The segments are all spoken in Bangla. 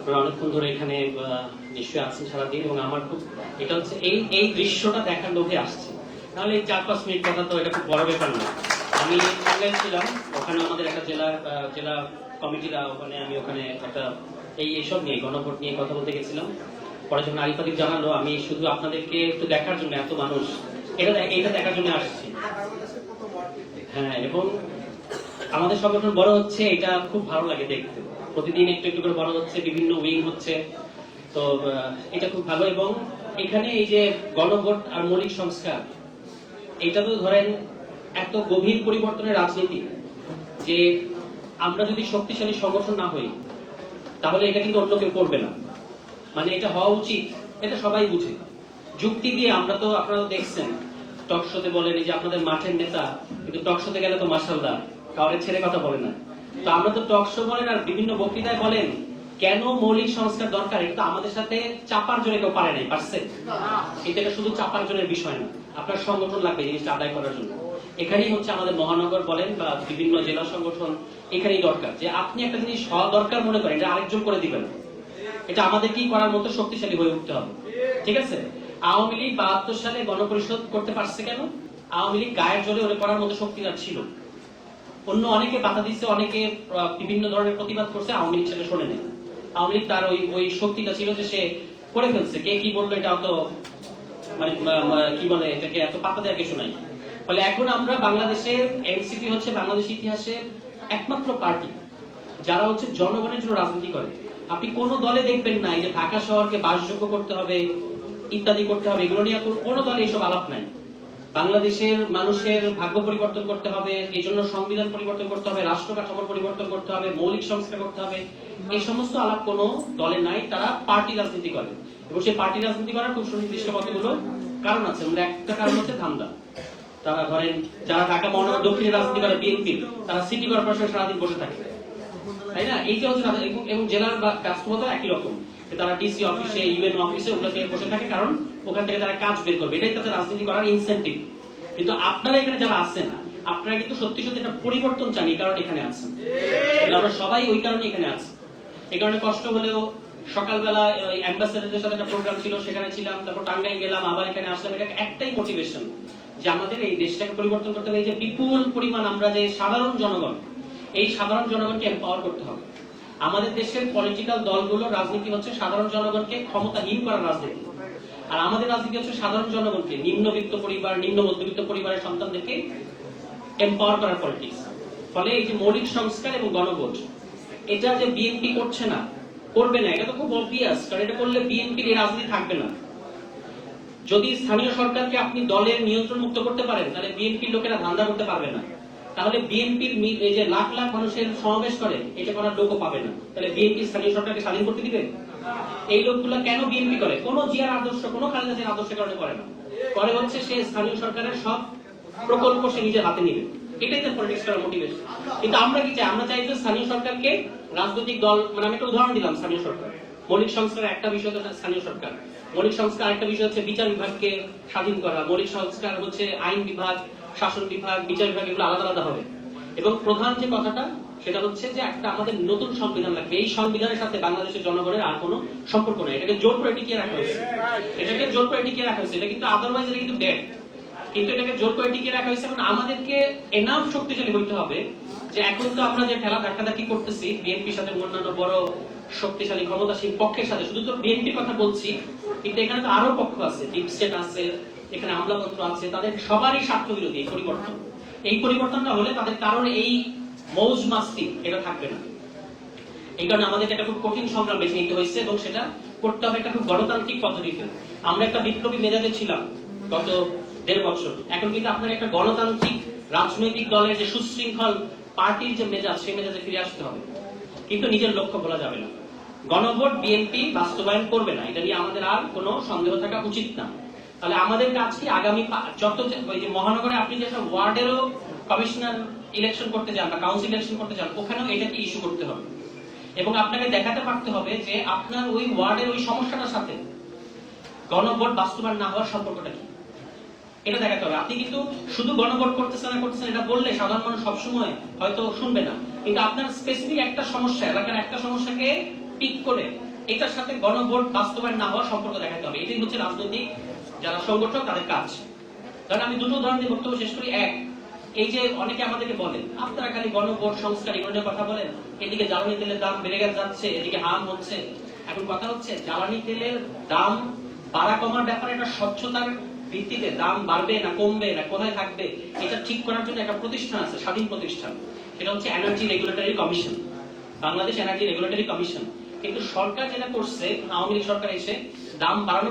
আপনারা অনেকক্ষণ ধরে এখানে নিশ্চয়ই আছেন সারাদিন, এবং আমার খুব এটা হচ্ছে এই দৃশ্যটা দেখার লোভে আসছে। নাহলে এই 4-5 মিনিট কথা তো এটা খুব বড় ব্যাপার না। আমি টাঙ্গাইল ছিলাম, ওখানে আমাদের একটা জেলা কমিটিরা ওখানে একটা এইসব নিয়ে গণভোট নিয়ে কথা বলতে গেছিলাম। পরে যখন আরিফ আদিব জানালো, আমি শুধু আপনাদেরকে একটু দেখার জন্য, এত মানুষ এটা দেখার জন্য আসছি। হ্যাঁ, এবং আমাদের সংগঠন বড় হচ্ছে, এটা খুব ভালো লাগে দেখতে। প্রতিদিন একটু একটু করে বড় হচ্ছে, বিভিন্ন উইং হচ্ছে, তো এটা খুব ভালো। এবং এখানে এই যে গণভোট আর মৌলিক সংস্কার, এটা তো ধরেন এত গভীর পরিবর্তনের রাজনীতি যে আমরা যদি শক্তিশালী সংগঠন না হই তাহলে এটা কিন্তু অন্য কেউ করবে না। মানে এটা হওয়া উচিত, এটা সবাই বুঝে। যুক্তি দিয়ে আমরা তো, আপনারা দেখছেন টকশোতে বলেন যে আপনাদের মাঠের নেতা, কিন্তু টকশোতে গেলে তো মাশাআল্লাহ কাউরে ছেড়ে কথা বলে না। তো আমরা তো টকশো বলেন আর বিভিন্ন বক্তৃতায় বলেন কেন মৌলিক সংস্কার দরকার, এটা আমাদের সাথে চাপার জন্য কেউ পারে নাই, পারছে? কিন্তু এটা শুধু চাপার জনের বিষয় না, আপনার সংগঠন লাগবে এই জিনিসটা আদায় করার জন্য। এখানেই হচ্ছে আমাদের মহানগর বলেন বা বিভিন্ন জেলা সংগঠন, এখানেই দরকার যে আপনি একটা জিনিস হওয়া দরকার মনে করেন, এটা আরেকজন করে দিবেন, এটা আমাদেরকেই করার মতো শক্তিশালী হয়ে উঠতে হবে। ঠিক আছে? আওয়ামী লীগ 72 সালে গণপরিষদ করতে পারছে কেন? আওয়ামী লীগ গায়ের জোরে ওরে করার মতো শক্তিদার ছিল। অন্য অনেকে বাধা দিচ্ছে, অনেকে বিভিন্ন ধরনের প্রতিবাদ করছে, আওয়ামী লীগ সেটা শোনে নেই। আওয়ামী লীগ তার ওই শক্তিটা ছিল যে সে করে ফেলছে, কে কি বললো এটা অত মানে কি বলে এটাকে এত পাতা দেওয়ার কিছু নাই। ফলে এখন আমরা বাংলাদেশের এনসিপি হচ্ছে বাংলাদেশ ইতিহাসে একমাত্র পার্টি যারা হচ্ছে জনগণের জন্য রাজনীতি করে। আপনি কোন দলে দেখবেন না এই যে ঢাকা শহরকে বাসযোগ্য করতে হবে ইত্যাদি করতে হবে, এগুলো নিয়ে কোনো দলে এইসব আলাপ নাই। বাংলাদেশের মানুষের ভাগ্য পরিবর্তন করতে হবে, এই জন্য সংবিধান পরিবর্তন করতে হবে, রাষ্ট্র কাঠামোর পরিবর্তন করতে হবে, মৌলিক সংস্কার করতে হবে, এই সমস্ত আলাপ কোনো দলে নাই। তারা পার্টি রাজনীতি করে, এবং সেই পার্টি রাজনীতি করার খুব সুনির্দিষ্ট কতগুলো কারণ আছে। মানে একটা কারণ হচ্ছে ধান্দা। তারা ধরেন যারা ঢাকা মহানগর দক্ষিণে রাজনীতি করে বিএনপি, তারা সিটি কর্পোরেশন সারাদিন বসে থাকে, তাই না? এই যে হচ্ছে, এবং জেলার কাস্টমার একই রকম, তারা ডিসি অফিসে, ইউএন অফিসে ওগুলোতে বসে থাকে, কারণ ওখান থেকে তারা কাজ বের করবে, এটাই তাদের রাজনীতি করার ইনসেন্টিভ। কিন্তু আপনারা এখানে যারা আছেন, আপনারা কিন্তু সত্যি সত্যি একটা পরিবর্তন চান, এই কারণে এখানে আছেন। আমরা সবাই ওই কারণে এখানে আছি। এই কারণে কষ্ট হলেও সকালবেলা অ্যাম্বাসেডারদের সাথে একটা প্রোগ্রাম ছিল, সেখানে ছিলাম, তারপর টাঙ্গাইল গেলাম, আবার এখানে আসলাম। এটা একটাই মোটিভেশন যে আমাদের এই দেশটাকে পরিবর্তন করতে হবে। এই যে বিপুল পরিমাণ আমরা যে সাধারণ জনগণ, এই সাধারণ জনগণকে এম্পাওয়ার করতে হবে। আমাদের দেশের পলিটিক্যাল দলগুলো রাজনীতি হচ্ছে সাধারণ জনগণকে ক্ষমতাহীন করার রাজনীতি, আর আমাদের রাজনীতি হচ্ছে সাধারণ জনগণকে, নিম্নবিত্ত পরিবার, নিম্ন মধ্যবিত্ত পরিবারের সন্তানদেরকে এম্পাওয়ার করার পলিটিক্স। ফলে এই যে মৌলিক সংস্কার এবং গণভোট, এটা যে বিএনপি করছে না, করবে না, এটা তো খুব অবভিয়াস, কারণ এটা করলে বিএনপির এই রাজনীতি থাকবে না। যদি স্থানীয় সরকারকে আপনি দলের নিয়ন্ত্রণ মুক্ত করতে পারেন, তাহলে বিএনপির লোকেরা ধান্দা করতে পারবে না। তাহলে বিএনপির এই যে লাখ লাখ মানুষের সমাবেশ করে, এটা করার লোকও পাবে না। তাহলে বিএনপি স্থানীয় সরকারকে স্বাধীন করতে দিবে? এই লোকগুলো কেন বিএনপি করে? কোন জিয়ার আদর্শ, কোন খালেদা জিয়ার আদর্শের কারণে করে না, করে হচ্ছে সে স্থানীয় সরকারের সব প্রকল্প সে নিজের হাতে নিবে, এটাই তার পলিটিক্স করার মোটিভেশন। কিন্তু আমরা কি চাই? আমরা চাই যে স্থানীয় সরকারকে রাজনৈতিক দল, মানে আমি একটা উদাহরণ দিলাম, স্থানীয় সরকার, মৌলিক সংস্কার একটা বিষয় তো স্থানীয় সরকার, মৌলিক সংস্কার একটা বিষয় হচ্ছে বিচার বিভাগকে স্বাধীন করা, মৌলিক সংস্কার হচ্ছে আইন বিভাগ, শাসন বিভাগ, বিচার বিভাগ, এগুলো আলাদা আলাদা হবে। এবং প্রধান যে কথাটা সেটা হচ্ছে যে একটা আমাদের নতুন সংবিধান লাগবে। এই সংবিধানের সাথে বাংলাদেশের জনগণের আর কোনো সম্পর্ক নেই, এটাকে জোর করে টিকিয়ে রাখা হয়েছে, এটাকে জোর করে টিকিয়ে রাখা হয়েছে। এটা কিন্তু আদারওয়াইজ এটা কিন্তু ডেড, কিন্তু এটাকে জোর করে টিকিয়ে রাখা হয়েছে। এখন আমাদেরকে এনাফ শক্তিশালী হইতে হবে যে এখন তো আমরা যে ঠেলা ধাক্কাধাক্কি করতেছি বিএনপির সাথে, অন্যান্য বড় শক্তিশালী ক্ষমতাসীন পক্ষের সাথে, শুধু তো বিএনপির কথা বলছি, কিন্তু এখানে তো আরো পক্ষ আছে, ডিপ স্টেট আছে, এখানে আমলাতন্ত্র আছে, তাদের সবারই স্বার্থ বিরোধী এই পরিবর্তন। এই পরিবর্তনটা হলে তাদের কারণে এই মৌজ মাস্তি এটা থাকবে না। এই কারণে আমাদের একটা খুব কঠিন সংগ্রাম বেছে নিতে হয়েছে, এবং সেটা করতে হবে একটা খুব গণতান্ত্রিক পদ্ধতিতে। আমরা একটা বিপ্লবী মেজাজে ছিলাম গত 1.5 বছর, এখন কিন্তু আপনার একটা গণতান্ত্রিক রাজনৈতিক দলের যে সুশৃঙ্খল পার্টির যে মেজাজ, সেই মেজাজে ফিরে আসতে হবে। কিন্তু নিজের লক্ষ্য বলা যাবে না। গণভোট বিএনপি বাস্তবায়ন করবে না, এটা নিয়ে আমাদের আর কোনো সন্দেহ থাকা উচিত না। তাহলে আমাদের কাজ কি? আগামী যত ওই যে মহানগরে আপনি যে ওয়ার্ডেরও কমিশনার ইলেকশন করতে যান বা কাউন্সিল ইলেকশন করতে যান, ওখানেও এটাকে ইস্যু করতে হবে, এবং আপনাকে দেখাতে পারতে হবে যে আপনার ওই ওয়ার্ডের ওই সমস্যাটার সাথে গণভোট বাস্তবায়ন না হওয়ার সম্পর্কটা কি, এটা দেখাতে হবে। আপনি কিন্তু শুধু গণভোট করতেছেন না করতেছেন এটা বললে সাধারণ মানুষ সবসময় হয়তো শুনবে না, কিন্তু আপনার স্পেসিফিক একটা সমস্যা, এলাকার একটা সমস্যাকে পিক করে এটার সাথে গণভোট বাস্তবায়ন না হওয়ার সম্পর্ক দেখাতে হবে। এটাই হচ্ছে রাজনৈতিক যারা সংগঠক তাদের কাজ। কারণ আমি দুটো উদাহরণ দিয়ে বক্তব্য শেষ করি। এক, এই যে অনেকে আমাদেরকে বলেন আপনারা খালি গণভোট সংস্কার এগুলো নিয়ে কথা বলেন, এদিকে জ্বালানি তেলের দাম বেড়ে যাচ্ছে, এদিকে হাম হচ্ছে। এখন কথা হচ্ছে জ্বালানি তেলের দাম বাড়া কমার ব্যাপারে একটা স্বচ্ছতার ভিত্তিতে দাম বাড়বে না কমবে না কোথায় থাকবে এটা ঠিক করার জন্য একটা প্রতিষ্ঠান আছে, স্বাধীন প্রতিষ্ঠান, সেটা হচ্ছে energy regulatory commission, Bangladesh energy regulatory commission. কিন্তু সরকার যেটা করছে, আওয়ামী লীগ সরকার এসে দাম বাড়ানো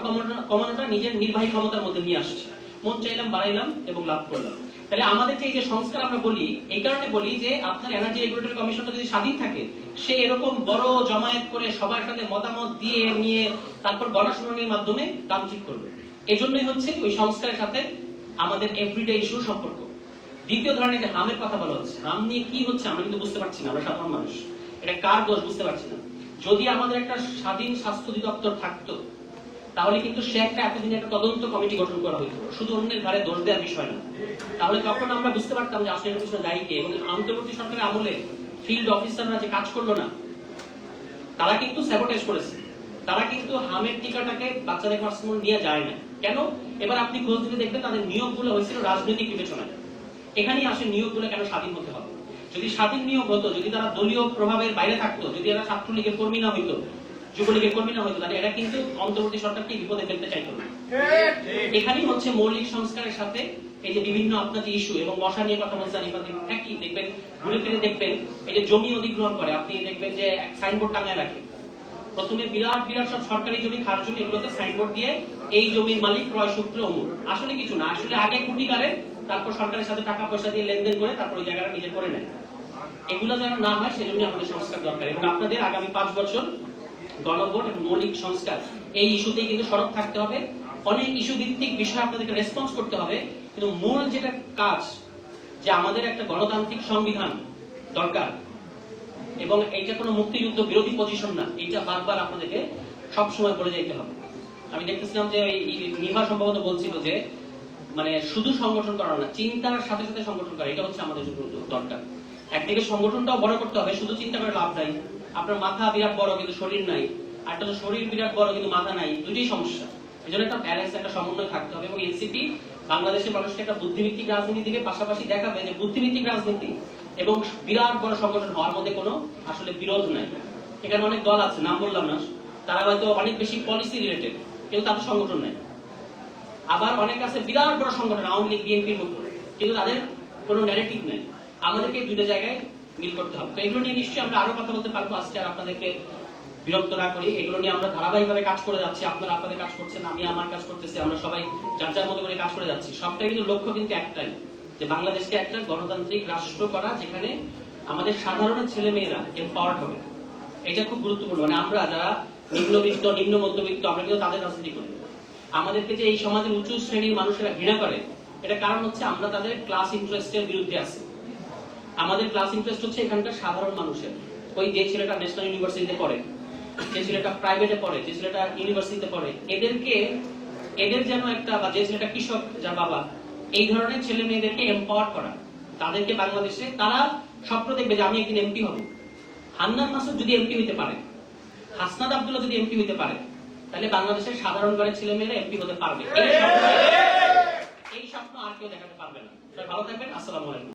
কমানোটা নিজের নির্বাহী ক্ষমতার মধ্যে নিয়ে আসছে, মন চাইলাম বাড়াইলাম এবং লাভ করলাম। তাহলে আমাদের যে এই যে সংস্কার আমরা বলি, এই কারণে বলি যে আপনার এনার্জি রেগুলেটরি কমিশনটা যদি স্বাধীন থাকে, সে এরকম বড় জমায়েত করে সবার সাথে মতামত দিয়ে নিয়ে তারপর গণশুনানির মাধ্যমে দাম ঠিক করবে। এই জন্যই হচ্ছে ওই সংস্কারের সাথে আমাদের এভরিডে ইস্যুর সম্পর্ক। দ্বিতীয় ধরনের যে হামের কথা বলা হচ্ছে, হাম নিয়ে কি হচ্ছে আমরা কিন্তু বুঝতে পারছি না, আমরা সাধারণ মানুষ এটা কার দোষ বুঝতে পারছি না। যদি আমাদের একটা স্বাধীন স্বাস্থ্য অধিদপ্তর থাকতো তাহলে কিন্তু সে একটা এতদিনে একটা তদন্ত কমিটি গঠন করা হইতো, শুধু অন্যের ঘরে দোষ দেওয়ার বিষয় না। তাহলে তখন আমরা বুঝতে পারতাম যে আসলে পিছনে দায়ী কে। এবং অন্তর্বর্তী সরকারের আমলে ফিল্ড অফিসাররা যে কাজ করলো না, তারা কিন্তু স্যাবোটেজ করেছে, তারা কিন্তু হামের টিকাটাকে বাচ্চাদের পার্সোনাল নিয়ে যায় না। কেন? এবার আপনি খোঁজ দিতে দেখবেন তাদের নিয়োগগুলো হয়েছিল রাজনৈতিক বিবেচনায়। এখানেই আসে নিয়োগগুলো কেন স্বাধীন হতে হবে। যদি স্বাধীন নিয়োগ হতো, যদি তারা দলীয় প্রভাবের বাইরে থাকতো, যদি এরা ছাত্রলীগের কর্মী না হইতো, যুবলীগের কর্মী না হইতো, তাহলে এরা কিন্তু অন্তর্বর্তী সরকারকে বিপদে ফেলতে চাইতো না। এখানেই হচ্ছে মৌলিক সংস্কারের সাথে এই যে বিভিন্ন আপনার যে ইস্যু এবং মশা নিয়ে কথা বলছেন, একই দেখবেন ঘুরে ফিরে দেখবেন এই যে জমি অধিগ্রহণ করে, আপনি দেখবেন যে সাইনবোর্ড টাঙায় রাখে, প্রথমে বিরাট বিরাট সব সরকারি জমি, খাস জমি, এগুলোতে সাইনবোর্ড দিয়ে এই জমির মালিক ক্রয় সূত্রে অমুক। আসলে কিছু না, আসলে আগে কুটি কারে, তারপর সরকারের সাথে টাকা পয়সা দিয়ে লেনদেন করে তারপর ওই জায়গাটা নিজে করে নেয়। এগুলো যেন না হয় সেজন্য আমাদের সংস্কার দরকার। এবং আপনাদের আগামী 5 বছর গণভোট এবং মৌলিক সংস্কার এই ইস্যুতেই কিন্তু সরব থাকতে হবে। অনেক ইস্যু ভিত্তিক বিষয় আপনাদেরকে রেসপন্স করতে হবে, কিন্তু মূল যেটা কাজ যে আমাদের একটা গণতান্ত্রিক সংবিধান দরকার এবং এইটা কোনো মুক্তিযুদ্ধ বিরোধী পজিশন না, এইটা বারবার আপনাদেরকে সবসময় বলে যেতে হবে। আমি দেখতেছিলাম যে নিভা সম্ভবত বলছিল যে মানে শুধু সংগঠন করা না, চিন্তার সাথে সাথে সংগঠন করা, এটা হচ্ছে আমাদের জন্য দরকার। একদিকে সংগঠনটাও বড় করতে হবে, শুধু চিন্তা করে লাভ নাই। আপনার মাথা বিরাট বড় কিন্তু শরীর নাই, আর একটা শরীর বিরাট বড় কিন্তু মাথা নাই, দুটোই সমস্যা। এই জন্য একটা ব্যালেন্স, একটা সমন্বয় থাকতে হবে। এবং এনসিপি বাংলাদেশের মানুষকে একটা বুদ্ধিভিত্তিক রাজনীতি দিকে পাশাপাশি দেখাবে যে বুদ্ধিভিত্তিক রাজনীতি এবং বিরাট বড় সংগঠন হওয়ার মধ্যে কোনো আসলে বিরোধ নাই। এখানে অনেক দল আছে, নাম বললাম না, তারা হয়তো অনেক বেশি পলিসি রিলেটেড, কিন্তু তাদের সংগঠন নাই। আবার অনেক আছে বিরাট বড় সংগঠন, আওয়ামী লীগ, বিএনপির মতো, কিন্তু তাদের কোনো ন্যারেটিভ নেই। আমাদেরকে দুটো জায়গায় মিল করতে হবে। তো এগুলো নিয়ে নিশ্চয়ই আমরা আরো কথা বলতে পারবো, আজকে আর আপনাদেরকে বিরক্ত না করি। এগুলো নিয়ে আমরা ধারাবাহিকভাবে কাজ করে যাচ্ছি, আপনারা আপনাদের কাজ করছেন, আমি আমার কাজ করতেছি, আমরা সবাই যার যার মতো করে কাজ করে যাচ্ছি। সবটাই কিন্তু লক্ষ্য কিন্তু একটাই, যে বাংলাদেশকে একটা গণতান্ত্রিক রাষ্ট্র করা, যেখানে আমাদের সাধারণ ছেলে মেয়েরা এমপাওয়ার্ড হবে। এটা খুব গুরুত্বপূর্ণ। মানে আমরা যারা নিম্নবিত্ত, নিম্ন মধ্যবিত্ত, আমরা কিন্তু তাদের রাজনীতি করি। আমাদেরকে যে এই সমাজের উঁচু শ্রেণীর মানুষেরা ঘৃণা করে, এটা কারণ হচ্ছে আমরা তাদের ক্লাস ইন্টারেস্টের বিরুদ্ধে আছি। আমাদের ক্লাস ইন্টারেস্ট হচ্ছে এখানকার সাধারণ মানুষের। ওই যে ছেলেটা ন্যাশনাল ইউনিভার্সিটিতে পড়ে, যে ছেলেটা প্রাইভেটে পড়ে, যে ছেলেটা ইউনিভার্সিটিতে পড়ে, এদের যেন একটা, বা যে ছেলেটা কৃষক যার বাবা, এই ধরনের ছেলে মেয়েদেরকে এম্পাওয়ার করা, তাদেরকে বাংলাদেশে তারা স্বপ্ন দেখবে যে আমি একদিন এমপি হব। হান্নান মাসুদ যদি এমপি হইতে পারে, হাসনাত আব্দুল্লাহ যদি এমপি হইতে পারে, তাহলে বাংলাদেশের সাধারণ ঘরের ছেলে মেয়েরা এমপি হতে পারবে। এই স্বপ্ন আর কেউ দেখাতে পারবে না। ভালো থাকবেন। আসসালামু আলাইকুম।